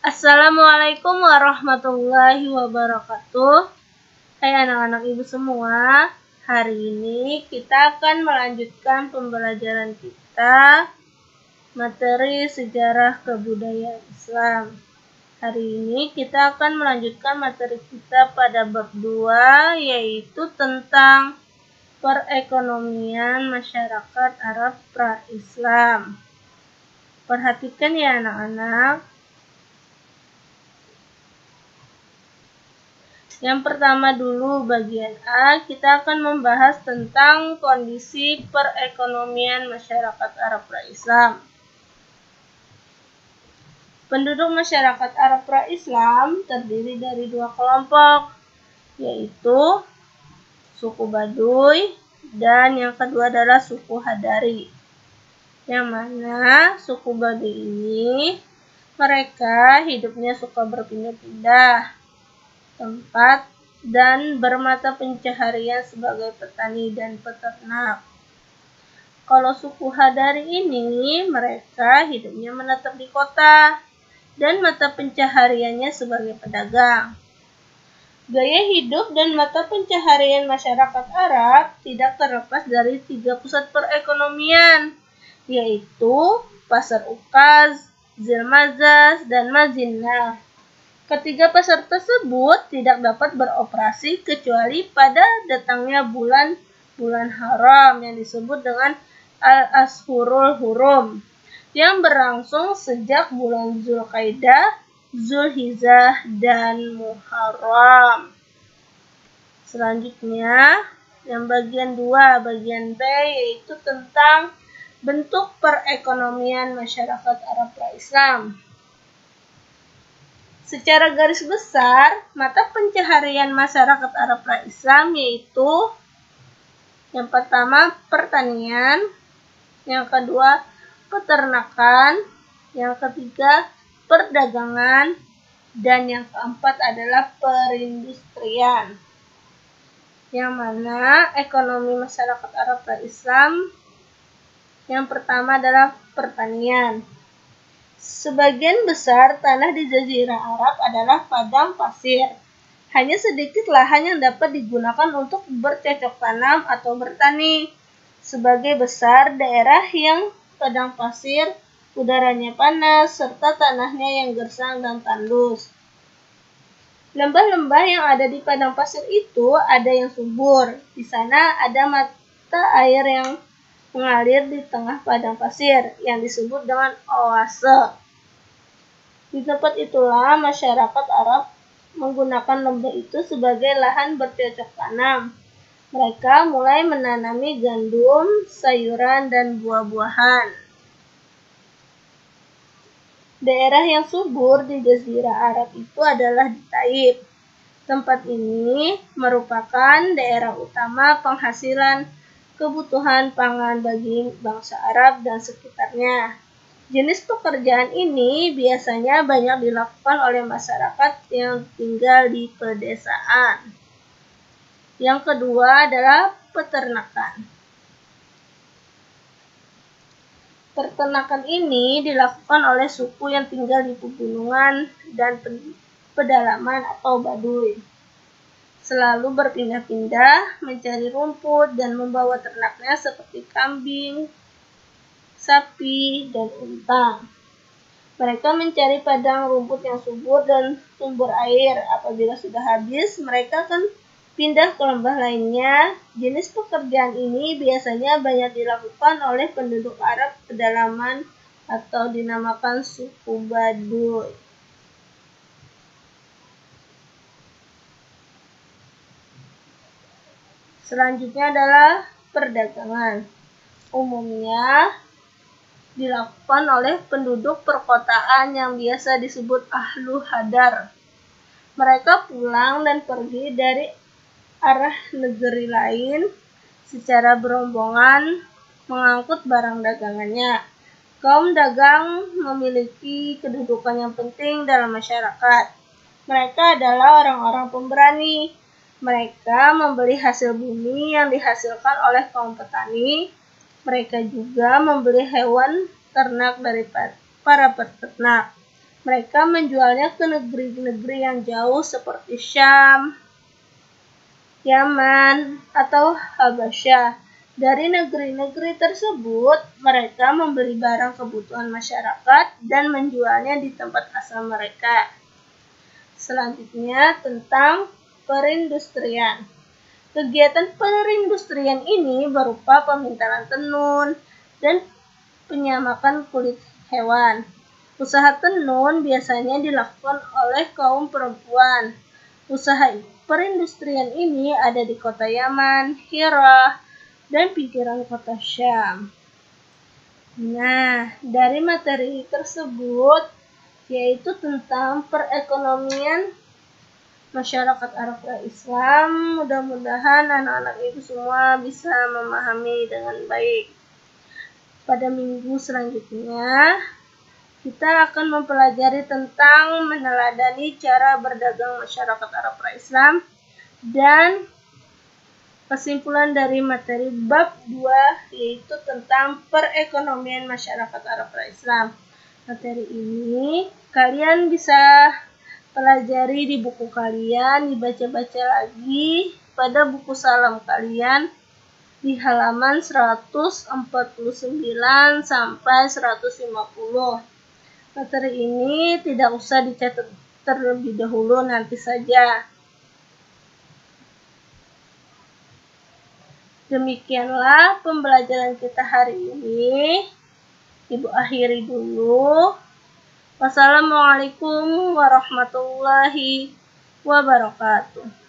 Assalamualaikum warahmatullahi wabarakatuh. Hai anak-anak ibu semua, hari ini kita akan melanjutkan pembelajaran kita materi sejarah kebudayaan Islam. Hari ini kita akan melanjutkan materi kita pada bab 2, yaitu tentang perekonomian masyarakat Arab pra-Islam. Perhatikan ya anak-anak. Yang pertama dulu bagian A, kita akan membahas tentang kondisi perekonomian masyarakat Arab pra-Islam. Penduduk masyarakat Arab pra-Islam terdiri dari dua kelompok, yaitu suku Baduy dan yang kedua adalah suku Hadari. Yang mana suku Baduy ini mereka hidupnya suka berpindah-pindah tempat dan bermata pencaharian sebagai petani dan peternak. Kalau suku Hadari ini mereka hidupnya menetap di kota dan mata pencahariannya sebagai pedagang. Gaya hidup dan mata pencaharian masyarakat Arab tidak terlepas dari 3 pusat perekonomian, yaitu Pasar Ukaz, Zilmazaz, dan Mazinnah. Ketiga pasar tersebut tidak dapat beroperasi kecuali pada datangnya bulan haram yang disebut dengan Al-Ashhurul Hurum, yang berlangsung sejak bulan Zulqaidah, Zulhijjah, dan Muharram. Selanjutnya, yang bagian 2, bagian B, yaitu tentang bentuk perekonomian masyarakat Arab pra-Islam. Secara garis besar, mata pencaharian masyarakat Arab pra-Islam yaitu yang pertama pertanian, yang kedua peternakan, yang ketiga perdagangan, dan yang keempat adalah perindustrian. Yang mana ekonomi masyarakat Arab pra-Islam yang pertama adalah pertanian. Sebagian besar tanah di Jazirah Arab adalah padang pasir. Hanya sedikit lahan yang dapat digunakan untuk bercocok tanam atau bertani. Sebagai besar daerah yang padang pasir, udaranya panas, serta tanahnya yang gersang dan tandus. Lembah-lembah yang ada di padang pasir itu ada yang subur. Di sana ada mata air yang mengalir di tengah padang pasir yang disebut dengan oase. Di tempat itulah masyarakat Arab menggunakan lembah itu sebagai lahan bercocok tanam. Mereka mulai menanami gandum, sayuran, dan buah-buahan. Daerah yang subur di Jazirah Arab itu adalah di Taif. Tempat ini merupakan daerah utama penghasilan kebutuhan pangan bagi bangsa Arab dan sekitarnya. Jenis pekerjaan ini biasanya banyak dilakukan oleh masyarakat yang tinggal di pedesaan. Yang kedua adalah peternakan. Peternakan ini dilakukan oleh suku yang tinggal di pegunungan dan pedalaman atau Baduy. Selalu berpindah-pindah mencari rumput dan membawa ternaknya seperti kambing, sapi, dan unta. Mereka mencari padang rumput yang subur dan sumber air. Apabila sudah habis, mereka akan pindah ke lembah lainnya. Jenis pekerjaan ini biasanya banyak dilakukan oleh penduduk Arab pedalaman atau dinamakan suku Baduy. Selanjutnya adalah perdagangan. Umumnya dilakukan oleh penduduk perkotaan yang biasa disebut ahlu hadar. Mereka pulang dan pergi dari arah negeri lain secara berombongan mengangkut barang dagangannya. Kaum dagang memiliki kedudukan yang penting dalam masyarakat. Mereka adalah orang-orang pemberani. Mereka membeli hasil bumi yang dihasilkan oleh kaum petani. Mereka juga membeli hewan ternak dari para peternak. Mereka menjualnya ke negeri-negeri yang jauh seperti Syam, Yaman, atau Habasyah. Dari negeri-negeri tersebut, mereka membeli barang kebutuhan masyarakat dan menjualnya di tempat asal mereka. Selanjutnya tentang perindustrian. Kegiatan perindustrian ini berupa pemintalan tenun dan penyamakan kulit hewan. Usaha tenun biasanya dilakukan oleh kaum perempuan. Usaha perindustrian ini ada di kota Yaman, Hira, dan pinggiran kota Syam. Nah, dari materi tersebut yaitu tentang perekonomian masyarakat Arab Islam. Mudah-mudahan anak-anak ibu semua bisa memahami dengan baik. Pada minggu selanjutnya, kita akan mempelajari tentang meneladani cara berdagang masyarakat Arab Islam dan kesimpulan dari materi bab 2 yaitu tentang perekonomian masyarakat Arab Islam. Materi ini kalian bisa pelajari di buku kalian, dibaca-baca lagi pada buku salam kalian di halaman 149 sampai 150. Materi ini tidak usah dicatat terlebih dahulu, nanti saja. Demikianlah pembelajaran kita hari ini. Ibu akhiri dulu. Wassalamualaikum warahmatullahi wabarakatuh.